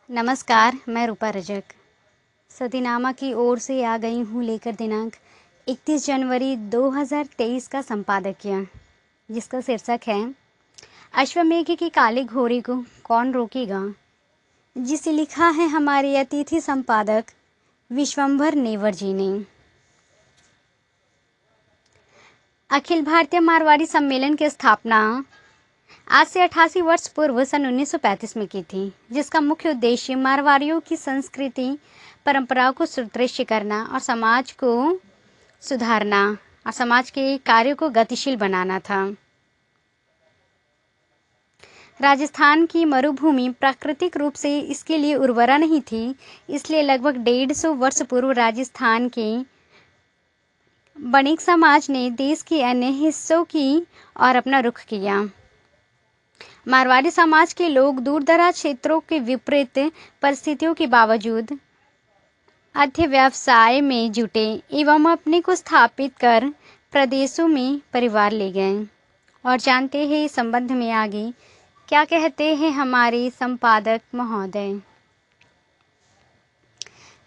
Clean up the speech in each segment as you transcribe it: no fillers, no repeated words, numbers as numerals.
नमस्कार, मैं रूपा रजक सतीनामा की ओर से आ गई हूँ लेकर दिनांक 31 जनवरी 2023 का संपादकीय, जिसका शीर्षक है अश्वमेघ की काली घोड़ी को कौन रोकेगा, जिसे लिखा है हमारे अतिथि संपादक विश्वंभर नेवर जी ने। अखिल भारतीय मारवाड़ी सम्मेलन की स्थापना आज से 88 वर्ष पूर्व सन 1935 में की थी, जिसका मुख्य उद्देश्य मारवाड़ियों की संस्कृति परंपराओं को सुदृढ़ करना और समाज को सुधारना और समाज के कार्यों को गतिशील बनाना था। राजस्थान की मरुभूमि प्राकृतिक रूप से इसके लिए उर्वरा नहीं थी, इसलिए लगभग 150 वर्ष पूर्व राजस्थान के बणिक समाज ने देश के अन्य हिस्सों की ओर अपना रुख किया। मारवाड़ी समाज के लोग दूर दराज क्षेत्रों के विपरीत परिस्थितियों के बावजूद अर्थ व्यवसाय में जुटे एवं अपने को स्थापित कर प्रदेशों में परिवार ले गए। और जानते हैं इस संबंध में आगे क्या कहते हैं हमारे संपादक महोदय।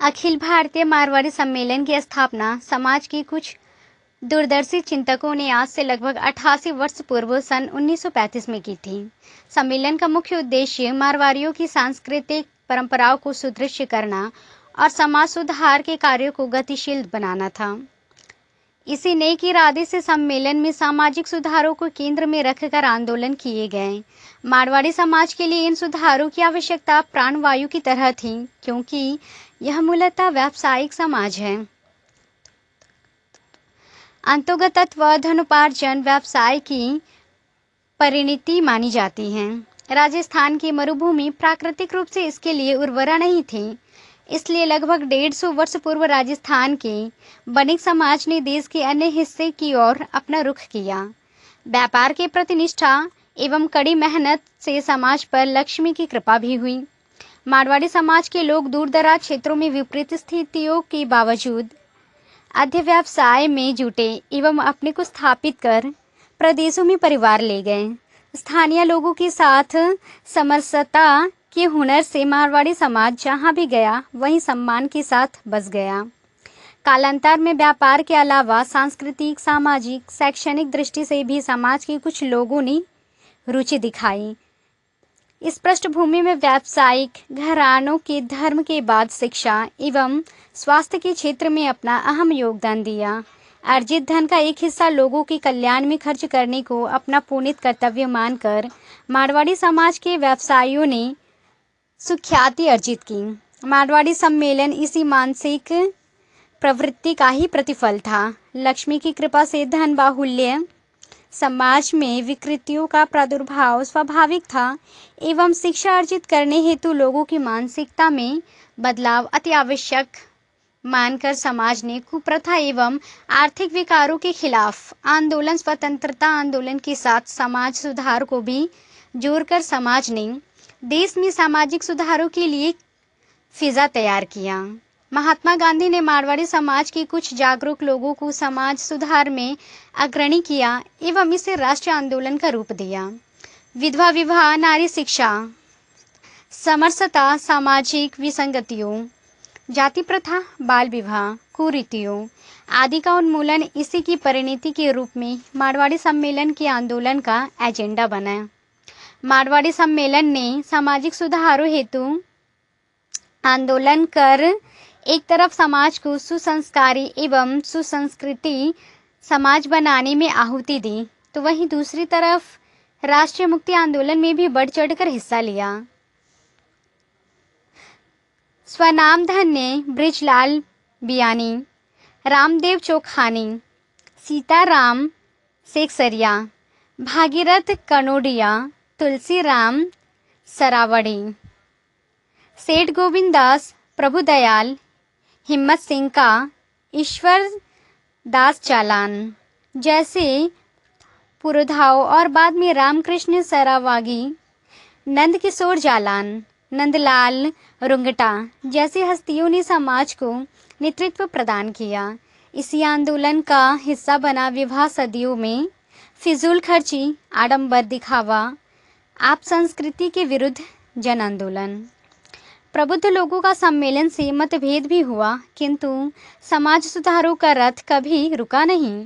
अखिल भारतीय मारवाड़ी सम्मेलन की स्थापना समाज की कुछ दूरदर्शी चिंतकों ने आज से लगभग 88 वर्ष पूर्व सन 1935 में की थी। सम्मेलन का मुख्य उद्देश्य मारवाड़ियों की सांस्कृतिक परंपराओं को सुदृढ़ करना और समाज सुधार के कार्यों को गतिशील बनाना था। इसी नेक इरादे से सम्मेलन में सामाजिक सुधारों को केंद्र में रखकर आंदोलन किए गए। मारवाड़ी समाज के लिए इन सुधारों की आवश्यकता प्राणवायु की तरह थी, क्योंकि यह मूलतः व्यावसायिक समाज है। अंतोगतत्व धनोपार्जन व्यवसाय की परिणति मानी जाती है। राजस्थान की मरुभूमि प्राकृतिक रूप से इसके लिए उर्वरा नहीं थी, इसलिए लगभग 150 वर्ष पूर्व राजस्थान के बणिक समाज ने देश के अन्य हिस्से की ओर अपना रुख किया। व्यापार के प्रति निष्ठा एवं कड़ी मेहनत से समाज पर लक्ष्मी की कृपा भी हुई। मारवाड़ी समाज के लोग दूर दराज क्षेत्रों में विपरीत स्थितियों के बावजूद अर्थ व्यवसाय में जुटे एवं अपने को स्थापित कर प्रदेशों में परिवार ले गए। स्थानीय लोगों के साथ समरसता के हुनर से मारवाड़ी समाज जहां भी गया वहीं सम्मान के साथ बस गया। कालांतर में व्यापार के अलावा सांस्कृतिक, सामाजिक, शैक्षणिक दृष्टि से भी समाज के कुछ लोगों ने रुचि दिखाई। इस पृष्ठभूमि में व्यावसायिक घरानों के धर्म के बाद शिक्षा एवं स्वास्थ्य के क्षेत्र में अपना अहम योगदान दिया। अर्जित धन का एक हिस्सा लोगों के कल्याण में खर्च करने को अपना पुनीत कर्तव्य मानकर मारवाड़ी समाज के व्यवसायियों ने सुख्याति अर्जित की। मारवाड़ी सम्मेलन इसी मानसिक प्रवृत्ति का ही प्रतिफल था। लक्ष्मी की कृपा से धन बाहुल्य समाज में विकृतियों का प्रादुर्भाव स्वाभाविक था एवं शिक्षा अर्जित करने हेतु लोगों की मानसिकता में बदलाव अति आवश्यक मानकर समाज ने कुप्रथा एवं आर्थिक विकारों के खिलाफ आंदोलन, स्वतंत्रता आंदोलन के साथ समाज सुधार को भी जोड़कर समाज ने देश में सामाजिक सुधारों के लिए फिजा तैयार किया। महात्मा गांधी ने मारवाड़ी समाज के कुछ जागरूक लोगों को समाज सुधार में अग्रणी किया एवं इसे राष्ट्रीय आंदोलन का रूप दिया। विधवा विवाह, नारी शिक्षा, समरसता, सामाजिक विसंगतियों, जाति प्रथा, बाल विवाह, कुरीतियों आदि का उन्मूलन इसी की परिणति के रूप में मारवाड़ी सम्मेलन के आंदोलन का एजेंडा बना। मारवाड़ी सम्मेलन ने सामाजिक सुधारों हेतु आंदोलन कर एक तरफ समाज को सुसंस्कारी एवं सुसंस्कृति समाज बनाने में आहुति दी, तो वहीं दूसरी तरफ राष्ट्रीय मुक्ति आंदोलन में भी बढ़ चढ़कर हिस्सा लिया। स्वनाम धन्य बृजलाल बियानी, रामदेव चोखानी, सीताराम सेकसरिया, भागीरथ कनोडिया, तुलसीराम सरावड़ी, सेठ गोविंद दास, प्रभुदयाल, हिम्मत सिंह का, ईश्वर दास चालान जैसे पुरोधाओं और बाद में रामकृष्ण सरावागी, नंद किशोर जालान, नंदलाल रुंगटा जैसी हस्तियों ने समाज को नेतृत्व प्रदान किया। इसी आंदोलन का हिस्सा बना विवाह सदियों में फिजूल खर्ची, आडंबर दिखावा, आप संस्कृति के विरुद्ध जन आंदोलन। प्रबुद्ध लोगों का सम्मेलन से मतभेद भी हुआ, किंतु समाज सुधारों का रथ कभी रुका नहीं।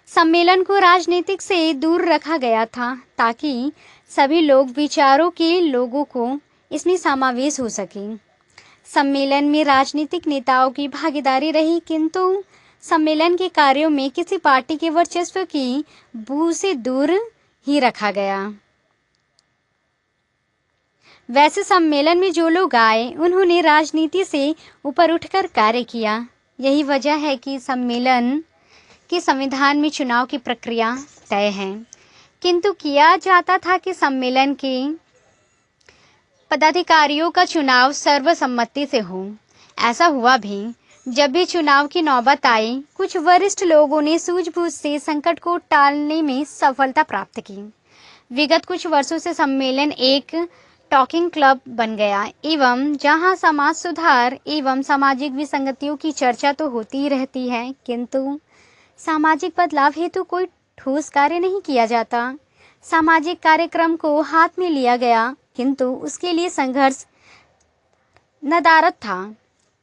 सम्मेलन को राजनीतिक से दूर रखा गया था ताकि सभी लोग विचारों के लोगों को इसमें समावेश हो सके। सम्मेलन में राजनीतिक नेताओं की भागीदारी रही, किंतु सम्मेलन के कार्यों में किसी पार्टी के वर्चस्व की बू से दूर ही रखा गया। वैसे सम्मेलन में जो लोग आए उन्होंने राजनीति से ऊपर उठकर कार्य किया। यही वजह है कि सम्मेलन के संविधान में चुनाव की प्रक्रिया तय है, किंतु किया जाता था कि सम्मेलन के पदाधिकारियों का चुनाव सर्वसम्मति से हो। ऐसा हुआ भी। जब भी चुनाव की नौबत आई, कुछ वरिष्ठ लोगों ने सूझबूझ से संकट को टालने में सफलता प्राप्त की। विगत कुछ वर्षों से सम्मेलन एक टॉकिंग क्लब बन गया एवं जहां समाज सुधार एवं सामाजिक विसंगतियों की चर्चा तो होती ही रहती है, किंतु सामाजिक बदलाव हेतु कोई ठोस कार्य नहीं किया जाता। सामाजिक कार्यक्रम को हाथ में लिया गया, किंतु उसके लिए संघर्ष नदारद था।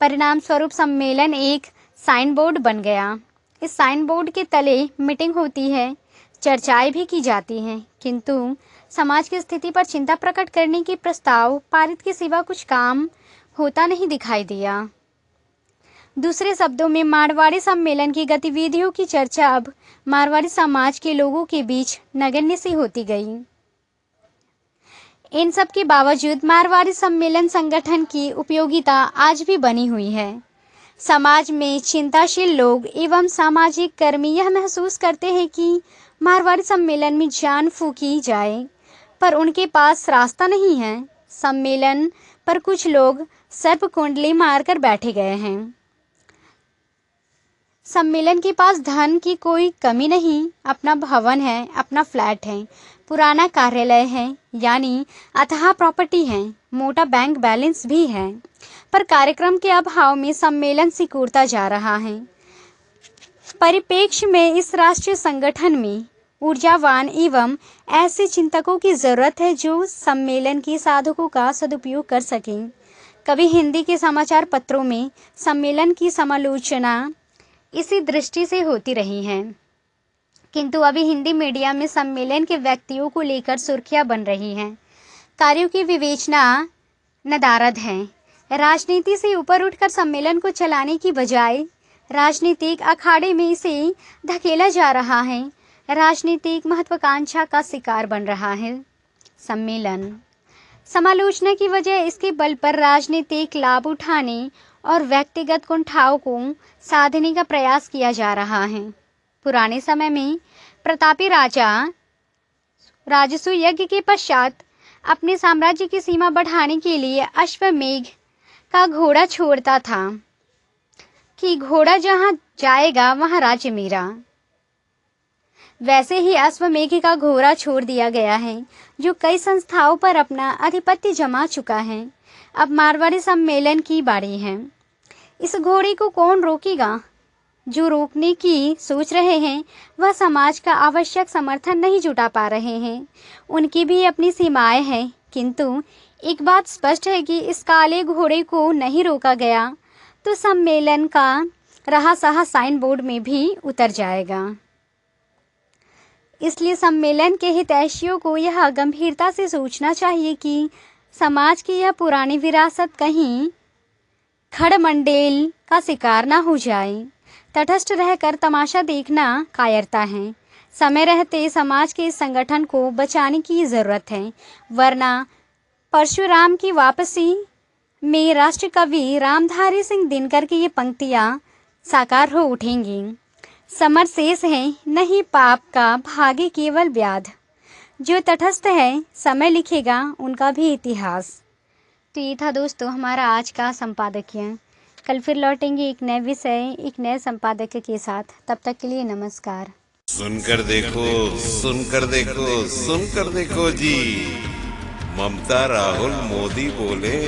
परिणाम स्वरूप सम्मेलन एक साइन बोर्ड बन गया। इस साइन बोर्ड के तले मीटिंग होती है, चर्चाएं भी की जाती हैं, किंतु समाज की स्थिति पर चिंता प्रकट करने की प्रस्ताव पारित के सिवा कुछ काम होता नहीं दिखाई दिया। दूसरे शब्दों में मारवाड़ी सम्मेलन की गतिविधियों की चर्चा अब मारवाड़ी समाज के लोगों के बीच नगण्य सी होती गई। इन सब के बावजूद मारवाड़ी सम्मेलन संगठन की उपयोगिता आज भी बनी हुई है। समाज में चिंताशील लोग एवं सामाजिक कर्मी यह महसूस करते हैं कि मारवाड़ी सम्मेलन में जान फूंकी जाए, पर उनके पास रास्ता नहीं है। सम्मेलन पर कुछ लोग सर्प कुंडली मारकर बैठे गए हैं। सम्मेलन के पास धन की कोई कमी नहीं, अपना भवन है, अपना फ्लैट है, पुराना कार्यालय है, यानी अथाह प्रॉपर्टी है, मोटा बैंक बैलेंस भी है, पर कार्यक्रम के अभाव में सम्मेलन सिकुड़ता जा रहा है। परिप्रेक्ष्य में इस राष्ट्रीय संगठन में ऊर्जावान एवं ऐसे चिंतकों की जरूरत है जो सम्मेलन के साधकों का सदुपयोग कर सकें। कभी हिंदी के समाचार पत्रों में सम्मेलन की समालोचना इसी दृष्टि से होती रही है, किंतु अभी हिंदी मीडिया में सम्मेलन के व्यक्तियों को लेकर सुर्खियां बन रही हैं। कार्यों की विवेचना नदारद है। राजनीति से ऊपर उठकर सम्मेलन को चलाने की बजाय राजनीतिक अखाड़े में इसे धकेला जा रहा है। राजनीतिक महत्वाकांक्षा का शिकार बन रहा है सम्मेलन। समालोचना की वजह इसके बल पर राजनीतिक लाभ उठाने और व्यक्तिगत कुंठाओं को साधने का प्रयास किया जा रहा है। पुराने समय में प्रतापी राजा राजसू यज्ञ के पश्चात अपने साम्राज्य की सीमा बढ़ाने के लिए अश्वमेघ का घोड़ा छोड़ता था कि घोड़ा जहां जाएगा वहां राज्य मेरा। वैसे ही अश्वमेघ का घोड़ा छोड़ दिया गया है, जो कई संस्थाओं पर अपना आधिपत्य जमा चुका है। अब मारवाड़ी सम्मेलन की बारी है। इस घोड़े को कौन रोकेगा? जो रोकने की सोच रहे हैं वह समाज का आवश्यक समर्थन नहीं जुटा पा रहे हैं। उनकी भी अपनी सीमाएं हैं, किंतु एक बात स्पष्ट है कि इस काले घोड़े को नहीं रोका गया तो सम्मेलन का रहा सहा साइन बोर्ड में भी उतर जाएगा। इसलिए सम्मेलन के हितैषियों को यह गंभीरता से सोचना चाहिए कि समाज की यह पुरानी विरासत कहीं खड़मंडेल का शिकार ना हो जाए। तटस्थ रहकर तमाशा देखना कायरता है। समय रहते समाज के इस संगठन को बचाने की जरूरत है, वरना परशुराम की वापसी में राष्ट्र कवि रामधारी सिंह दिनकर की ये पंक्तियां साकार हो उठेंगी। समर शेष है नहीं पाप का, भागे केवल व्याध। जो तटस्थ है समय लिखेगा उनका भी इतिहास। तो ये था दोस्तों हमारा आज का संपादकीय। कल फिर लौटेंगे एक नए विषय, एक नए संपादक के साथ। तब तक के लिए नमस्कार। सुनकर देखो, सुनकर देखो, सुनकर देखो जी। ममता राहुल मोदी बोले,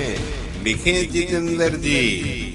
लिखे जितेंद्र जी।